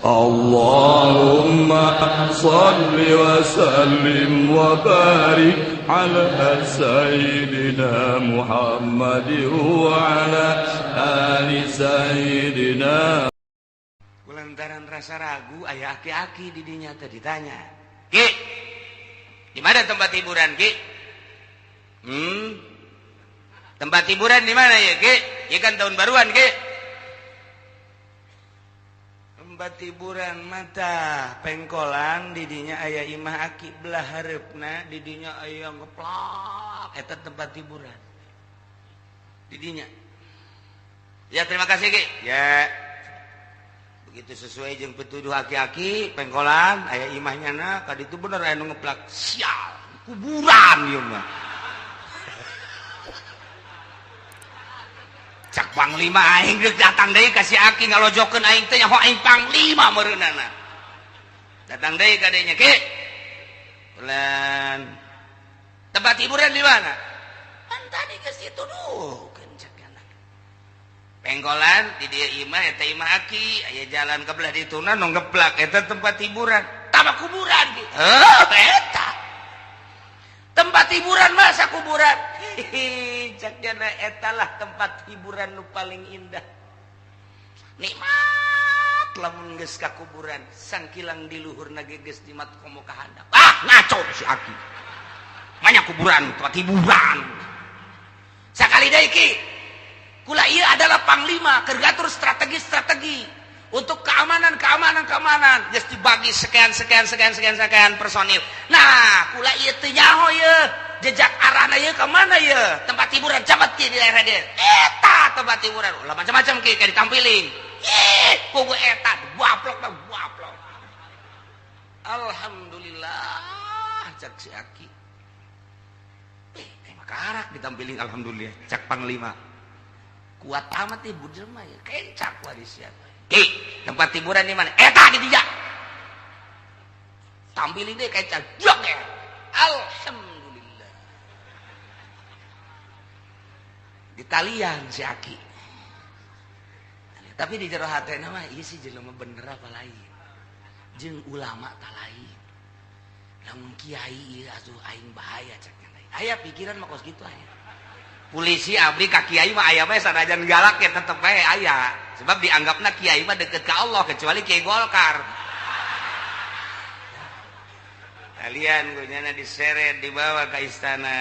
Allahumma salli wa sallim wa barik ala sayyidina Muhammad wa ala ali sayyidina. Kulantaran rasa ragu aya aki-aki di dinya teh ditanya, "Ki, di mana tempat hiburan, Ki?" Tempat hiburan di mana ya, Ki? Ya kan tahun baruan, Ki. Tempat hiburan mata pengkolan didinya aya imah aki belah hareupna didinya aya ngeplak eta tempat hiburan didinya. Ya terima kasih, Ki. Ya begitu sesuai jeung pituduh aki-aki pengkolan aya imahnya na kaditu bener aya nu ngeplak sial kuburan ieu mah. Cak panglima aing geus datang deui ka si aki ngalojokeun aing teh nyaho aing panglima meureunana. Datang deui ka dinya, Ki. Ulan tempat hiburan di mana? Kan tadi geus dituduhkeun cak anak. Pengkolan di dieu imah eta imah aki aya jalan ka belah dituna nu ngeplak eta tempat hiburan. Tama kuburan, Ki. Eta. Tempat hiburan masa kuburan? Cak jana etalah tempat hiburan nu paling indah. Nikmat lamun geus ka kuburan, sangkilang di luhurna ge geus dimat komo ka handap. Ngaco si aki. Manya kuburan tempat hiburan. Sakali deui, Ki. Kula ieu adalah panglima keur ngatur strategi untuk keamanan. Geus dibagi sekian personil. Nah, kula ieu teh nyaho ieu? Jejak arahna ieu ka mana ieu? Tempat hiburan camat di daerah dieu. Eta tempat hiburan. Ulah macam-macam, Ki, kayak ditampilin. Kugu eta buaplok. Alhamdulillah cak si aki. Makarak ditampilin alhamdulillah cak panglima. Kuat amat ieu jelema ya. Kencak warisian. Ki, tempat hiburan di mana? Eta di dinya. Tampilin deh kencak. Jok ya. Alhamdulillah. Di talian si aki. Tapi di jero hatena mah ieu si jelema bener apa lain. Jeung ulama tah lain. Lamun kiai ieu atuh aing bahaya cek. Aya pikiran mah kos kitu aya. Polisi abdi ka kiai mah aya mah sanajan galak ya tetep bae aya. Sebab dianggapna kiai mah deket ka Allah kecuali Kiai Golkar. Kalian gunyana diseret dibawa ke istana.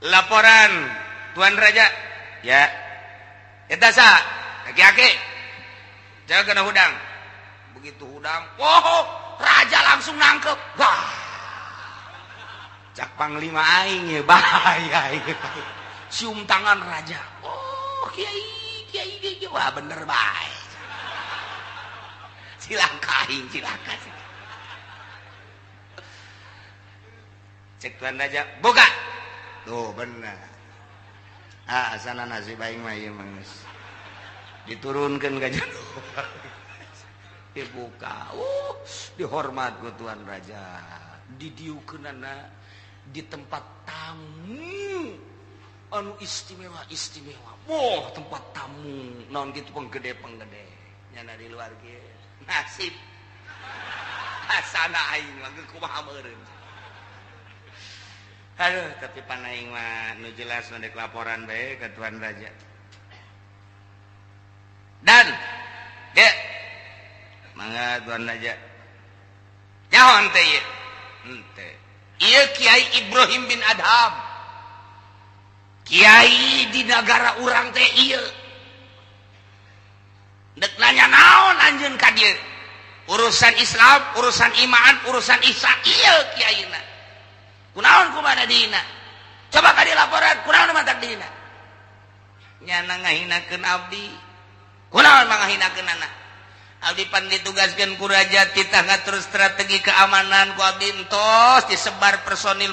Laporan Tuan Raja. Ya. Eta sa? Aki-aki. Jaga kena hudang. Begitu hudang, raja langsung nangkep. Wah. Cak panglima aing ya bahaya ieu. Cium tangan raja. Oh, kiai. Wah, bener bae. Cilaka aing, cilaka. Cek Tuan Raja, buka. Tuh, bener. Asana nasib aing mah ieu mah diturunkeun ka jero. Dibuka. Dihormat ku Tuan Raja. Didieukeunana di tempat tamu anu istimewa. Tempat tamu naon kitu penggede nyana di luar ge nasib asana aing mah kumaha meureun. Aduh, tapi pan aing mah nu jelas ndek laporan bae ka Tuan Raja. Dan dek mangga Tuan Raja. Nyaho teh ieu? Henteu. Ieu Kiai Ibrahim bin Adham. Kiai di negara urang teh ieu. Dek nanya naon anjeun ka dieu? Urusan Islam, urusan iman, urusan ihsan ieu kiaina. Kunaon kumaha dina? Coba ka di laporan, kunaon mantak dina? Nyana ngahinakeun abdi. Kunaon mangahinakeun anak? Abdi pan ditugaskeun ku raja titah ngatur strategi keamanan ku abdi entos disebar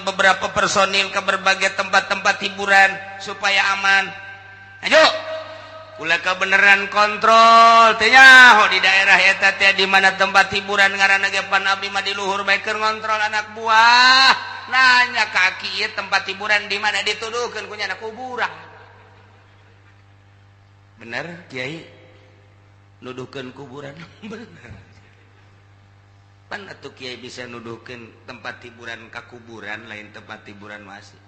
beberapa personil ke berbagai tempat-tempat hiburan supaya aman. Ayo, kula kebeneran kontrol teh nyaho di daerah eta teh di mana tempat hiburan ngaranna ge pan abdi mah di luhur bae keur ngontrol anak buah. Nanya kaki ieu tempat hiburan di mana dituduhkeun ku nyana kuburan. Bener, Kiai? nuduhkeun kuburan bener. Pan atuh kiai bisa nuduhkeun tempat hiburan ka kuburan lain tempat hiburan masih.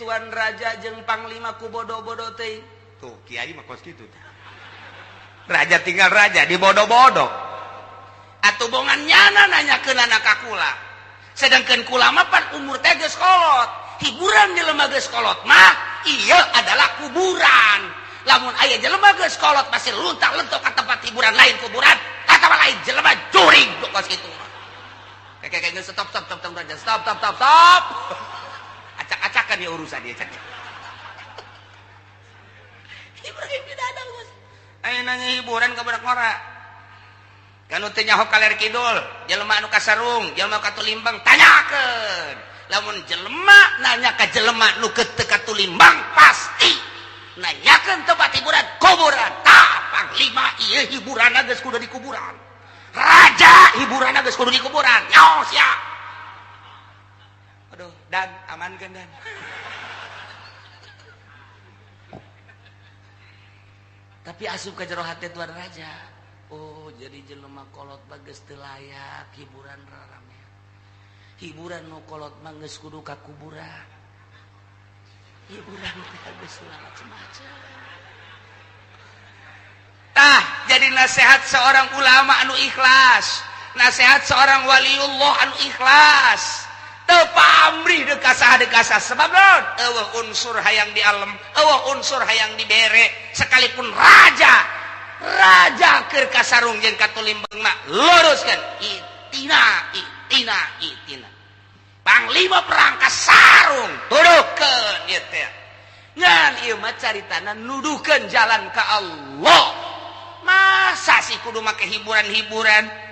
Tuan raja jeung panglima ku bodoh-bodoh teuing. Tuh kiai mah kos kitu. Raja tinggal raja dibodoh-bodoh. Atuh bongan nyana nanyakeun anak kakula. Sedangkan kula mah pan umur teh geus kolot. Hiburan jelema geus kolot mah ieu adalah kuburan. Lamun aya jelema geus kolot pasti luntak-lentok ka tempat hiburan lain kuburan, atawa lain jelema jurig kos kitu mah. Kayak geus stop raja. Stop. Acak-acakan ya urusan dia cak. Ibrahim tidak ada bos. Aya nanya hiburan ka budak ngora. Kanu teu nyaho kaler kidul, jelema anu kasarung, jelema katulimbang tanyakeun. Lamun jelema nanya ka jelema nu teu katulimbang pasti nanyakeun tempat hiburan kuburan. Tah panglima ieu hiburanna geus kudu di kuburan. Raja hiburanna geus kudu di kuburan. Nyaho sia. Aduh, Dan amankeun Dan. Tapi asup ka jero hate tuan raja. Oh, jadi jelema kolot bagus teu layak hiburan rarame. Hiburan nu kolot mah geus kudu ka kuburan. Hiburan teh geus macam-macam. Tah, jadi nasihat seorang ulama anu ikhlas, nasihat seorang waliullah anu ikhlas. Teu pamrih deuk kasah sebab naon? Eueuh unsur hayang di alam, eueuh unsur hayang dibere sekalipun raja keur kasarung jeung katulimbang mah luruskeun itina. Panglima perang kasarung tuduhkeun ieu teh. Ngan ieu mah caritana nuduhkeun jalan ka Allah. Masa sih kudu make hiburan-hiburan?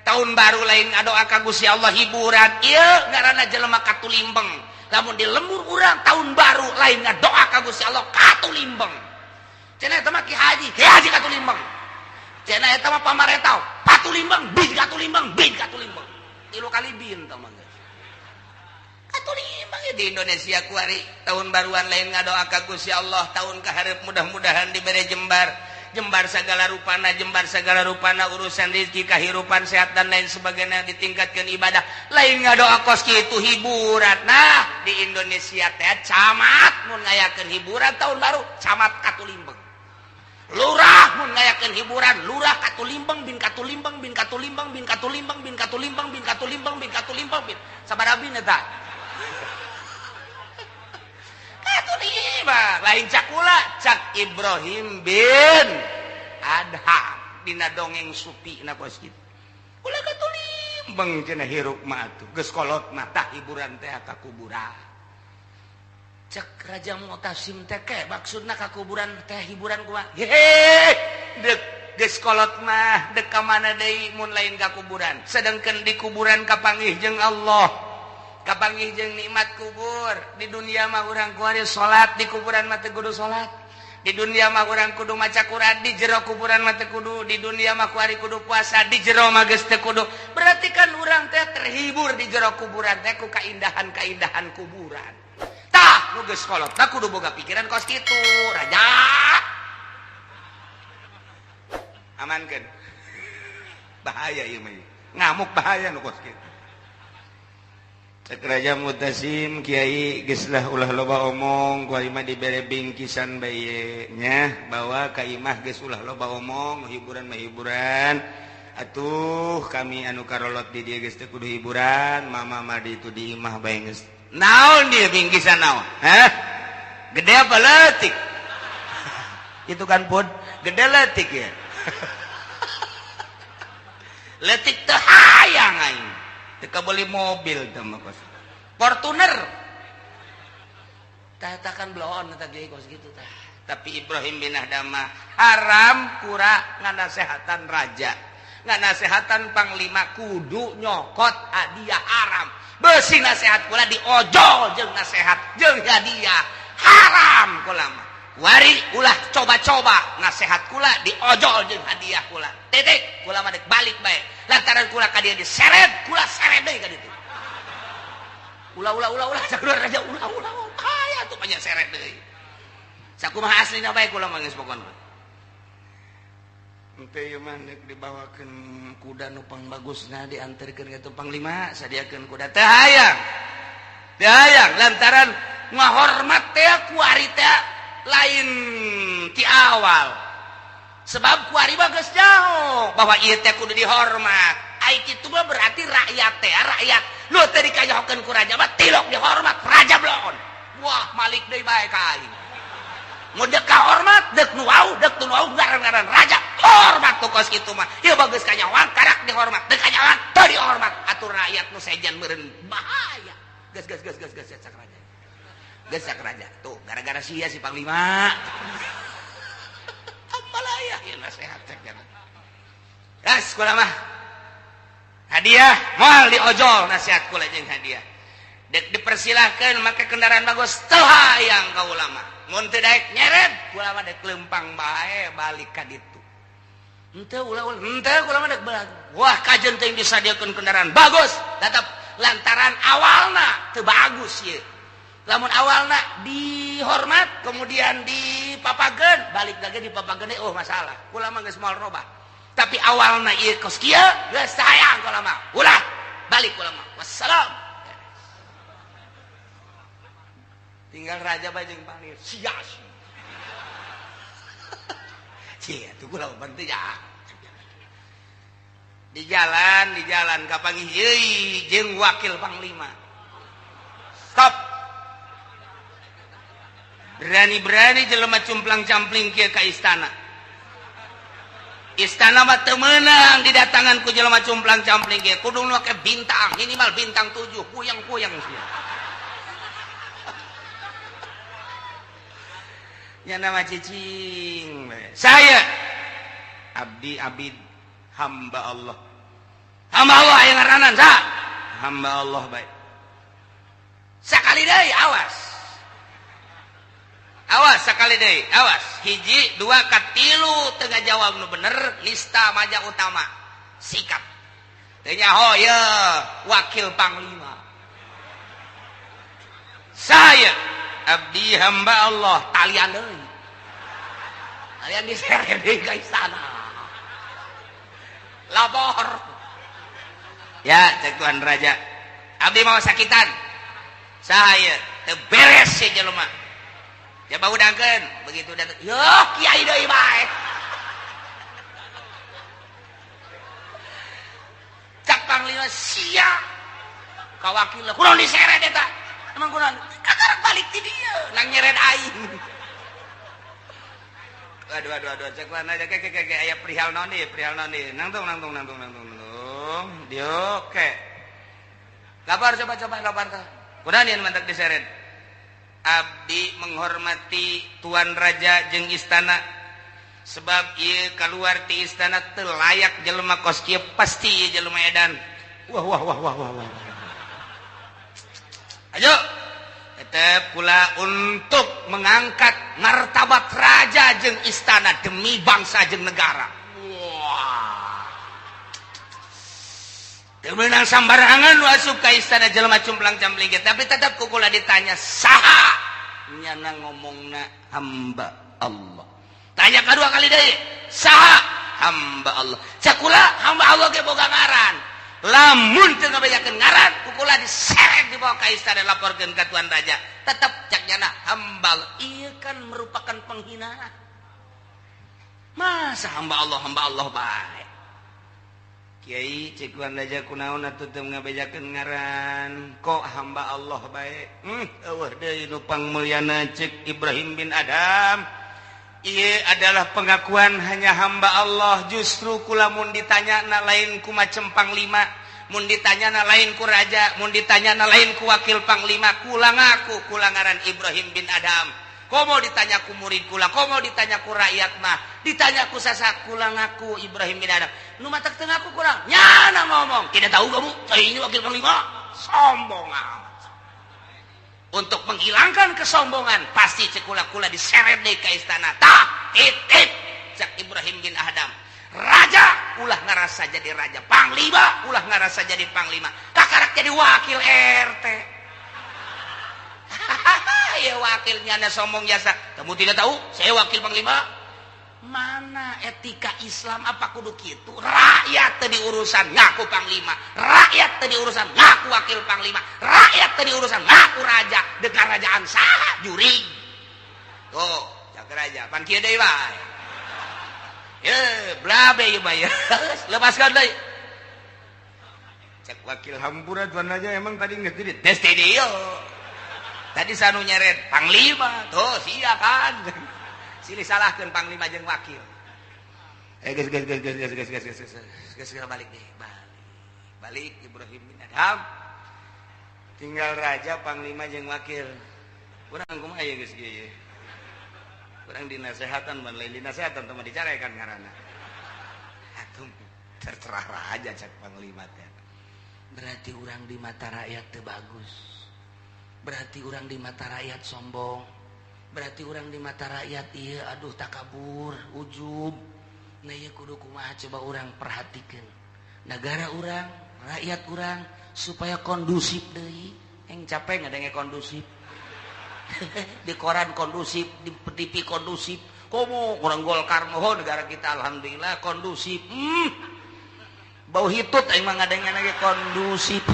Tahun baru lain ngadoa ka Gusti Allah hiburan. Ieu ngaranna jelema katulimbang. Lamun di lembur urang tahun baru lain ngadoa ka Gusti Allah katulimbang. Cenah eta mah Ki Haji katulimbang. Cenah eta mah pamarentah patulimbang, bin katulimbang. 3 kali bin tah mah. Katulimbang ya di Indonesia kuari tahun baruan lain ngadoa ka Gusti Allah tahun kaharep mudah-mudahan dibere jembar segala rupana urusan rezeki kahirupan sehat dan lain sebagainya ditingkatkan ibadah lain ngadoa kos kitu hiburan. Nah di Indonesia teh camat mun ngayakeun hiburan tahun baru camat katulimbang, lurah mun ngayakeun hiburan lurah katulimbang bin sabaraha bin eta katulimbang lain cakula cak Ibrahim bin Adham dina dongeng supi na kos kitu ulah katulimbang cenah hirup mah atuh geus kolot mah tah hiburan teh ka kuburan. Cek Raja Mu'tasim teh ke maksudna ka kuburan teh hiburan kumaha dek geus kolot mah dek ka mana deui mun lain ka kuburan sedengkeun di kuburan kapanggih jeung Allah kapanggih jeung nikmat kubur. Di dunia mah urang kuari salat, di kuburan mah teu kudu salat. Di dunia mah urang kudu maca Quran, di jero kuburan mah teu kudu. Di dunia mah kuari kudu puasa, di jero mah geus teu kudu. Berarti kan urang teh terhibur di jero kuburan teh ku kaindahan-kaindahan kuburan. Tah, nu geus kolot tah kudu boga pikiran kos kitu, Raja. Amankeun. Bahaya ieu mah. Ngamuk bahaya nu kos kitu. Cek Raja Mu'tasim Kiai geus lah ulah loba omong ku imah dibere bingkisan bae nya bahwa ka imah geus ulah loba omong hiburan mah hiburan atuh kami anu karolot di dieu geus teu kudu hiburan mama mah di itu di imah bae geus naon dieu bingkisan naon gede apa leutik itu kan pun gede leutik ya leutik teu hayang aing teu beli mobil teh mah kos Fortuner tah kan bloon eta ge kos kitu tah. Tapi Ibrahim bin Adham haram kura nganasehatan raja nganasehatan panglima kudu nyokot hadiah haram beusi nasehat kula diojol jeung nasehat jeung hadiah haram kula mah wari ulah coba-coba nasehat kula diojol jeung hadiah kula titik kula mah dek balik bae lantaran kula ka dieu diseret kula seret deui ka ditu ulah sakumaha raja ulah aya tuh banyak seret deui sakumaha aslina bae kula mah geus pokona Ente ieu mah dibawakeun kuda nu pang bagusna dianterkeun ka panglima sadiakeun kuda teu hayang. Teu hayang lantaran ngahormat teh ku ari teh lain ti awal. Sebab ku ari bagus jauh bahwa ieu teh kudu dihormat. Ai kitu mah berarti rakyat teh rakyat nu teh dikayohkeun ku raja mah tilok dihormat raja bloon. Wah malik deui bae ka aing. Mun dek kahormat dek nu wau dek tu wau ngaran-ngaran raja hormat tu kos kitu mah. Ieu bagus kanyawan karak dihormat dek kanyawan teu dihormat atur rakyat nu sejen meureun bahaya. Gas cak raja. Gas cak raja. Tuh gara-gara sia si panglima. Amalaya ieu nasehat cek nya. Gas kula mah. Hadiah moal diojol nasihat kula jeung hadiah. Dek dipersilahkeun make kendaraan bagus teu hayang ka ulama. Mun teu daek nyeret kula mah dek lempang bae balik ka ditu. Henteu ulah kula mah dek balik. Wah kajen teh disadiakeun kendaraan bagus tetep lantaran awalna teu bagus ieu. Lamun awalna dihormat kemudian dipapageun balik lagi dipapageun oh masalah. Kula mah geus moal robah. Tapi awalna ieu kos kieu geus sayang kula mah. Ulah balik kula mah. Wassalam. Tinggal raja bajeng panir sia cia tuh kula penting ya. Di jalan kapanggih yeui jeung wakil panglima. Stop. Berani-berani jelema cumplang-campling kieu ka istana. Istana mah teu meunang didatangan ku jelema cumplang-campling kieu. Kudu nu ke bintang, minimal bintang 7, puyang-puyang sia. Ya nama cicing. Saya abdi abid hamba Allah. Hamba Allah yang ngaranan sa. Hamba Allah baik. Sakali deui awas. Awas sakali deui, awas. Hiji, dua, katilu teu ngajawab nu bener, nista maja utama. Sikap. Teu nyaho ye wakil panglima. Saya abdi hamba Allah talian deui. Talian diseret deui ka istana. Lapor. Ya, cek Tuan Raja. Abdi mau sakitan. Saya teu beres si jelema. Coba udangkeun, begitu datang. Yo, kiai deui bae. Cak panglima sia. Ka wakil kunaon diseret eta? Emang kunaon? Kakarak balik ti dieu, nang nyeret aing. Aduh, cek mana aja ke aya perihal naon deui, Nangtung. Dio ke. Lapar coba lapar tah. Kunaon ieun mantak diseret? Abdi menghormati Tuan Raja jeung istana sebab ieu kaluar ti istana teu layak jelema kos kieu pasti ieu jelema edan. Wah. Ayo tetep kula untuk mengangkat martabat raja jeung istana demi bangsa jeung negara. Wah. Teu meunang sambarangan nu asup ka istana jelema cumplang-campling tapi tetep ku kula ditanya saha nyana ngomongna hamba Allah. Tanya kedua kali deui, saha hamba Allah. Cak kula hamba Allah ge boga ngaran. Lamun teu ngabejakeun ngaran, ku kula diseret dibawa ka istana laporkeun ka Tuan Raja. Tetep cak nyana hamba Allah. Ieu kan merupakan penghinaan. Masa hamba Allah bae. Kiai cek Tuan Raja kunaon atuh teu ngabejakeun ngaran. Kok hamba Allah bae? Eueuh deui nu pangmulyana cek Ibrahim bin Adam. Ieu adalah pengakuan hanya hamba Allah. Justru kula mun ditanyana lain ku macem panglima, mun ditanyana lain ku raja, mun ditanyana lain ku wakil panglima, kula ngaku kula ngaran Ibrahim bin Adam. Komo ditanya ku murid kula, komo ditanya ku rakyat mah, ditanya ku sasak kula ngaku Ibrahim bin Adam. Nu matak teu ngaku kurang, nyana ngomong. Tidak tahu kamu, ini wakil panglima, sombong amat. Untuk menghilangkan kesombongan, pasti cekula-kula diseret deh ke istana. Tah, titip, cek Ibrahim bin Adam. Raja, ulah ngerasa jadi raja. Panglima, ulah ngerasa jadi panglima. Kakarak jadi wakil RT. Ya wakilnya ada sombong jasa. Kamu tidak tahu, saya wakil panglima. mana etika Islam apa kudu kitu? Rakyat tadi urusan ngaku panglima, rakyat tadi urusan ngaku wakil panglima, rakyat tadi urusan ngaku raja, dek kerajaan saha jurig. Tuh, cak raja pan kieu deui wae. Blabe ieu mah ya. Lepaskan deui. Cek wakil hampuran tuan aja emang tadi geus di tes teh tadi sanu nyeret panglima, tuh sia kan. Silih salahkeun panglima jeung wakil. Geus balik deh, balik Ibrahim bin Adham. Tinggal raja, panglima jeung wakil. Urang kumaha ya geus kieu. Urang dinasehatan ban lain dinasehatan teh dicarekan ngaranna. Atuh terserah raja cak panglima teh. Berarti urang di mata rakyat teu bagus. Berarti urang di mata rakyat sombong. Berarti orang di mata rakyat iya aduh takabur, ujub. Nah iya kudu kumaha coba orang perhatikan. Negara orang, rakyat orang supaya kondusif deui. Yang capek ngadenge kondusif. Di koran kondusif, di TV kondusif. Komo orang Golkar moho negara kita alhamdulillah kondusif. Bau hitut aing mah ngadenge lagi kondusif.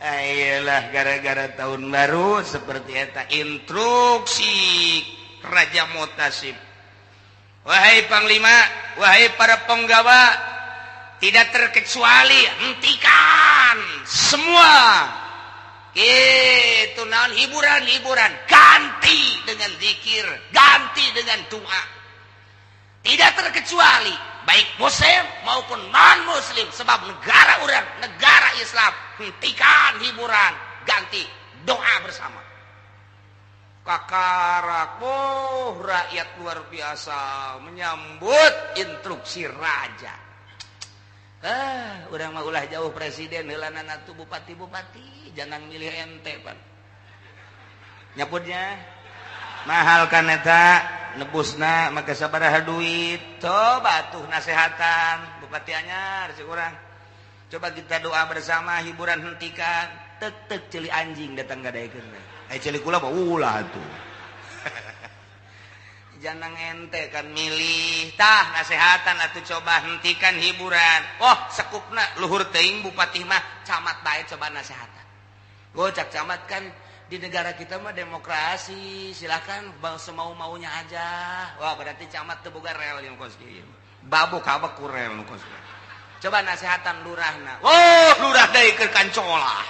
Ayolah gara-gara tahun baru seperti eta instruksi Raja Mutasib. Wahai panglima, wahai para penggawa, tidak terkecuali hentikan semua itu naon hiburan-hiburan, ganti dengan zikir, ganti dengan doa. Tidak terkecuali baik muslim maupun non muslim, sebab negara orang negara Islam. Hentikan hiburan, ganti doa bersama. Kakarak, rakyat luar biasa menyambut instruksi raja. Urang mah ulah jauh presiden, heulanana tuh bupati-bupati, jangan milih ente pan. Nyaputnya mahal kan eta, nebusna make sabaraha duit. Coba tuh nasehatan bupati anyar si urang. Coba kita doa bersama, hiburan hentikan. Tek celi anjing datang gadaikeun. Celi kula mah ulah tuh. Jangan ente kan milih. Tah nasehatan atuh coba hentikan hiburan. Oh, sekupna luhur teuing bupati mah camat bae coba nasehatan. Gocak camat kan di negara kita mah demokrasi, silakan semau-maunya aja. Wah, berarti camat teu boga rel yang kos kieu. Babuk kabeh ku rel nu kos. Coba nasihatan lurahna. Oh, lurah deui keur kancolah.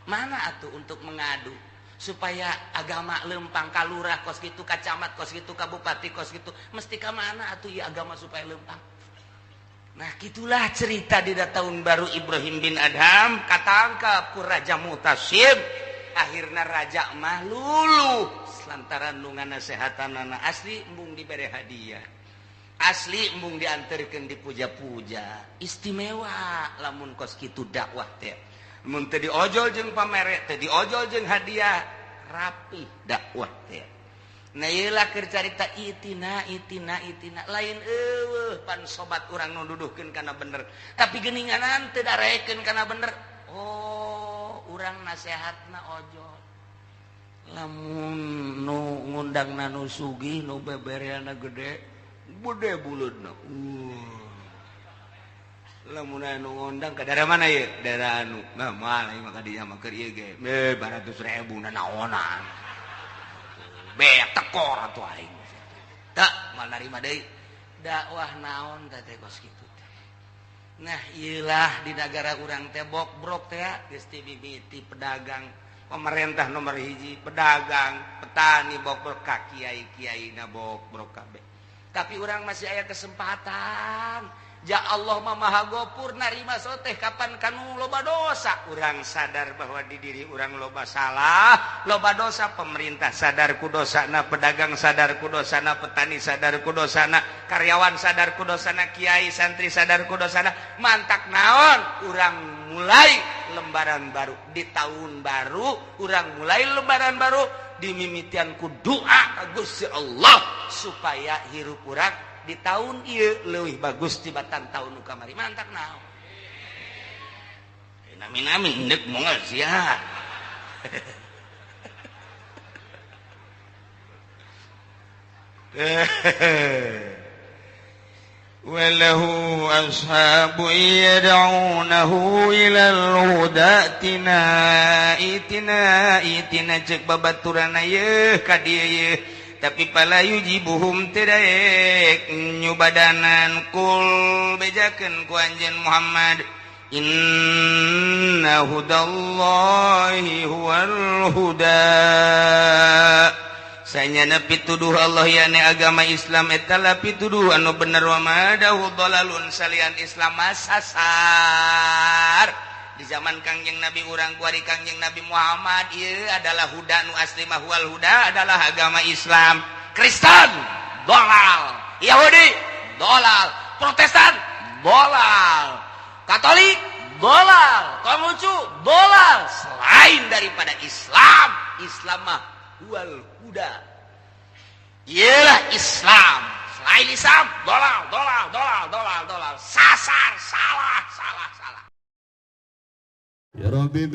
Mana atuh untuk mengadu supaya agama lempang ka lurah kos kitu, ka camat kos kitu, ka bupati kos kitu. Mesti ka mana atuh ieu agama supaya lempang. Nah, gitulah cerita di tahun baru Ibrahim bin Adham katangkap ku Raja Mutasib. Akhirna raja mah luluh lantaran nu nganasehatanana asli embung dibere hadiah. Asli embung dianterkeun dipuja-puja. Istimewa lamun kos kitu dakwah teh. Mun teu diojol jeung pamere, teu diojol jeung hadiah, rapi dakwah teh. Nah ieu lah keur carita itina. Lain eueuh pan sobat urang nu duduhkeun kana bener. Tapi geuninganan teu darekeun kana bener. Oh, urang nasehatna ojol. Lamun nu ngundangna nu sugih, nu bebereana gede. Bude buleudna. Lamun anu ngondang ka daerah mana ye? Daerah anu. Nah, moal ieu mah ka dinya mah keur ieu ge. 200.000 na naonan. Beak tekor atuh aing. Teu mal narima deui. Dakwah naon teh kos kitu teh. Nah, ieulah di negara urang teh bok-brok teh geus timimiti pedagang. Pemerintah nomor 1 pedagang, petani bok-brok ka kiai-kiaina bok-brok kabeh. Tapi orang masih aya kesempatan. Ja Allah mah maha gopur narima soteh kapan kanu loba dosa. Urang sadar bahwa di diri urang loba salah, loba dosa. Pemerintah sadar ku dosana, pedagang sadar ku dosana, petani sadar ku dosana, karyawan sadar ku dosana, kiai santri sadar ku dosana. Mantak naon? Urang mulai lembaran baru di tahun baru. Urang mulai lembaran baru dimimitian ku doa ka Gusti Allah supaya hirup urang di tahun ieu leuwih bagus tibatan tahun nu kamari. Mantap naon? Nami-nami endek moal sia. walahu ashabu yad'unahu ilal huda itina cek babaturan ye ka dieu ye tapi pala yujibuhum tadaek nyubadanan kul bejakeun ku anjeun Muhammad inna hudallahi huwal huda sanyana pituduh Allah yane agama Islam eta la pituduh anu bener wa madahu dhalalun salian Islam masasar di zaman Kangjeng Nabi urang kuari Kangjeng Nabi Muhammad ieu adalah huda nu asli mah wal huda adalah agama Islam. Kristen dolal, Yahudi dolal, Protestan dolal, Katolik dolal, Konghucu dolal, selain daripada Islam. Islam mah wal huda, ialah Islam. Selain Islam dolal, sasar, salah. Ya Rabbi